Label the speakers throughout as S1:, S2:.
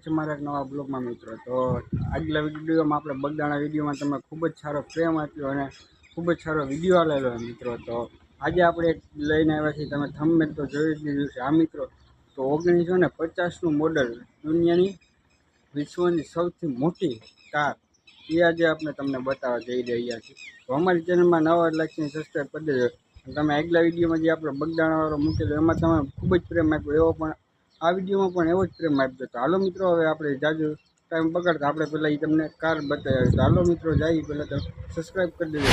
S1: છે મારા એક નવા બ્લોગમાં મિત્રો। તો આગલા વિડીયોમાં આપણે બગદાણા વિડીયોમાં તમે ખૂબ જ સારો પ્રેમ આપ્યો અને ખૂબ જ સારો વિડીયો આવેલો મિત્રો। તો આજે આપણે એક લઈને આવ્યા છીએ, તમે થંબનેલ તો જોઈ જ લીધું છે। આ મિત્રો તો 1950નું મોડલ દુનિયાની વિશ્વની સૌથી મોટી કાર એ આજે આપણે તમને બતાવવા જઈ રહ્યા છીએ। તો અમારી ચેનલમાં નવા લાઈક અને સબસ્ક્રાઈબ કરી દેજો। તમે આગલા વિડીયોમાં જે આપણે બગદાણાવાળો મૂકેલો એમાં તમે ખૂબ જ પ્રેમ આપ્યો, એવો પણ આ વિડીયોમાં પણ એવો જ પ્રેમ આપજો। તો હાલો મિત્રો, હવે આપણે જાજુ ટાઈમ બગાડતા આપણે પહેલાં એ તમને કાર બતાવી। તો હાલો મિત્રો જઈએ, પહેલાં તો સબસ્ક્રાઈબ કરી દેજો।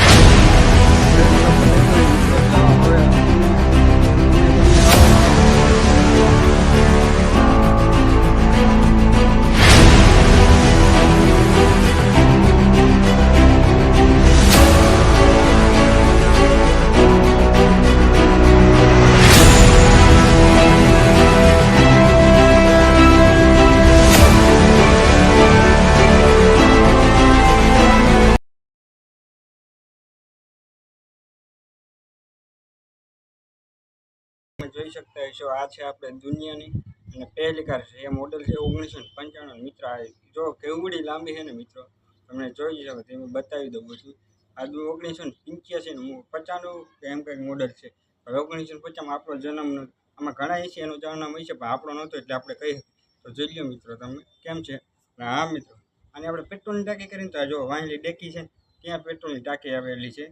S1: જોઈ શકતા હશો, આ છે આપણે દુનિયાની અને પહેલી કાર છે। એ મોડલ છે 1995 મિત્ર। આ જો કેવડી લાંબી છે ને મિત્રો, તમને જોઈ શકો તમે બતાવી દઉં બધું। આ 1985 એમ કંઈક મોડલ છે। હવે 1950 આપણો જન્મ નથી, આમાં ઘણા છે એનો જન્મ હોય છે પણ આપણો નહોતો, એટલે આપણે કહી તો જોઈ લો મિત્રો તમે કેમ છે। હા મિત્રો, અને આપણે પેટ્રોલની ટાંકી કરીને તો જો વાંહલી ડેકી છે ત્યાં પેટ્રોલની ટાંકી આવેલી છે,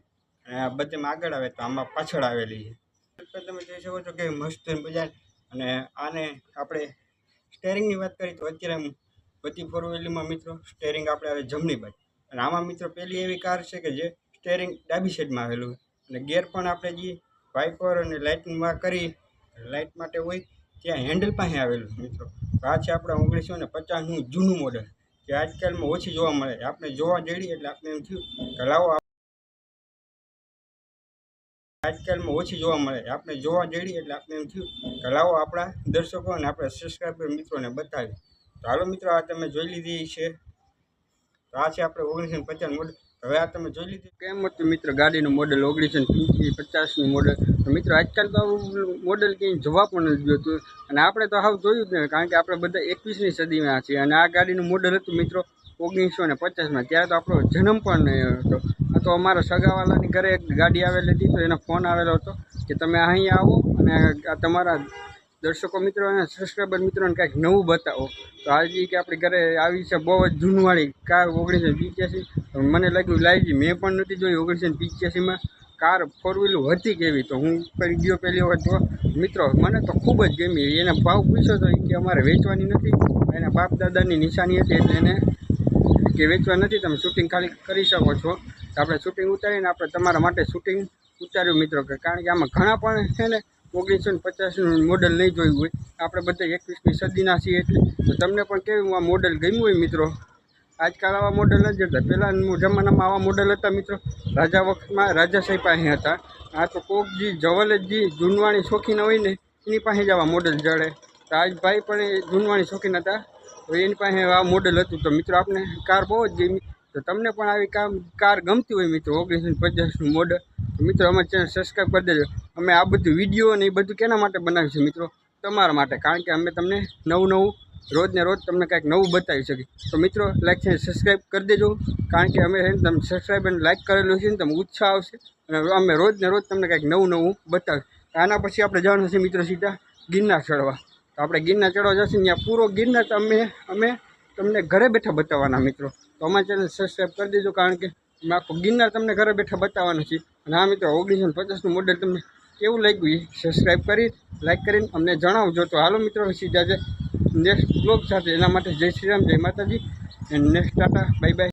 S1: અને આ બધેમાં આગળ આવે તો આમાં પાછળ આવેલી છે। તમે જોઈ શકો છો કે મસ્ત બજાર। અને આને આપણે સ્ટેરિંગની વાત કરીએ તો અત્યારે બધી ફોર વ્હીલમાં મિત્રો સ્ટેરિંગ આપણે આવે જમણી બાજુ, અને આમાં મિત્રો પહેલી એવી કાર છે કે જે સ્ટેરિંગ ડાબી સાઈડમાં આવેલું હોય, અને ગેર પણ આપણે જે વાઇપર અને લાઇટમાં કરી લાઇટ માટે હોય ત્યાં હેન્ડલ પાસે આવેલું મિત્રો। આ છે આપણા 1950નું જૂનું મોડલ, જે આજકાલમાં ઓછી જોવા મળે। આપણે જોવા જઈએ એટલે આપણે એમ થયું કે લાવો આજકાલમાં ઓછી જોવા મળે। આપણે જોવા જઈએ એટલે આપણે એમ થયું કે લાવો આપણા દર્શકો અને આપણા સબસ્ક્રાઈબર મિત્રોને બતાવીએ। તો હાલો મિત્રો, આ તમે જોઈ લીધી છે, તો આ છે આપણે 1950 મોડલ। હવે આ તમે જોઈ લીધી કેમ હતું મિત્રો ગાડીનું મોડલ 1950નું મોડલ। તો મિત્રો આજકાલ તો આવું મોડલ ક્યાંય જોવા પણ નથી જોતું, અને આપણે તો હાવ જોયું જ નહીં, કારણ કે આપણે બધા 21મી સદીમાં છીએ। અને આ ગાડીનું મોડલ હતું મિત્રો 1950માં, ત્યારે તો આપણો જન્મ પણ નહીં હતો। તો અમારા સગાવાલાની ઘરે એક ગાડી આવેલી હતી, તો એનો ફોન આવેલો હતો કે તમે અહીં આવો અને તમારા દર્શકો મિત્રો અને સબસ્ક્રાઈબર મિત્રોને કાંઈક નવું બતાવો। તો આજે કે આપણી ઘરે આવી છે બહુ જ જૂનવાળી કાર 1985। મને લાગ્યું લાવી, મેં પણ નથી જોઈ 1985માં કાર ફોર વ્હીલ હતી કેવી। તો હું કરી ગયો પહેલી વખત તો મિત્રો, મને તો ખૂબ જ ગમી। એને ભાવ પૂછ્યો તો કે અમારે વેચવાની નથી, એના બાપ દાદાની નિશાની હતી, એટલે એને કે વેચવા નથી, તમે શૂટિંગ ખાલી કરી શકો છો। તો આપણે શૂટિંગ ઉતારીને આપણે તમારા માટે શૂટિંગ ઉતાર્યું મિત્રો, કારણ કે આમાં ઘણા પણ છે ને 1950નું મોડલ નહીં જોયું હોય, આપણે બધા 21મી સદીના છીએ એટલે। તો તમને પણ કેવું આ મોડલ ગમ્યું હોય મિત્રો? આજકાલ આવા મોડલ નથી જતા, પહેલાંના જમાનામાં આવા મોડલ હતા મિત્રો, રાજા વખતમાં રાજાશાહી પાસે હતા। આ તો કોક જે જવલજી જૂનવાણી શોખીન હોય ને એની પાસે જ આવા મોડલ જડે। તો આજ ભાઈ પણ એ જૂનવાણી શોખીન હતા, તો એની પાસે આ મોડલ હતું। તો મિત્રો આપણે કાર બહુ જ ગમી। તો તમને પણ આવી કાર ગમતી હોય મિત્રો 1950નું મોડલ, તો મિત્રો અમારી ચેનલ સબસ્ક્રાઈબ કરી દેજો। અમે આ બધું વિડીયો અને એ બધું કેના માટે બનાવ્યું છે મિત્રો? તમારા માટે, કારણ કે અમે તમને નવું રોજને રોજ તમને કાંઈક નવું બતાવી શકીએ। તો મિત્રો લાઈક છે સબસ્ક્રાઈબ કરી દેજો, કારણ કે અમે તમે સબસ્ક્રાઈબ અને લાઈક કરેલું છે ને તમે ઉત્સાહ આવશે, અને અમે રોજને રોજ તમને કાંઈક નવું બતાવીએ। આના પછી આપણે જવાનું છે મિત્રો સીધા ગિરનાર ચડવા। તો આપણે ગિરનાર ચડવા જશે ત્યાં પૂરો ગિરનાર અમે તમને ઘરે બેઠા બતાવવાના મિત્રો। તો અમારી ચેનલ સબસ્ક્રાઈબ કરી દેજો, કારણ કે અમે આખું ગિરનાર તમને ઘરે બેઠા બતાવવાનું છે। અને આ મિત્રો 1950નું મોડલ તમને કેવું લાગ્યું એ સબસ્ક્રાઈબ કરી લાઈક કરીને અમને જણાવજો। તો હાલો મિત્રો સીધા જે નેક્સ્ટ બ્લોગ સાથે, એના માટે જય શ્રી રામ, જય માતાજી, and next Tata bye bye.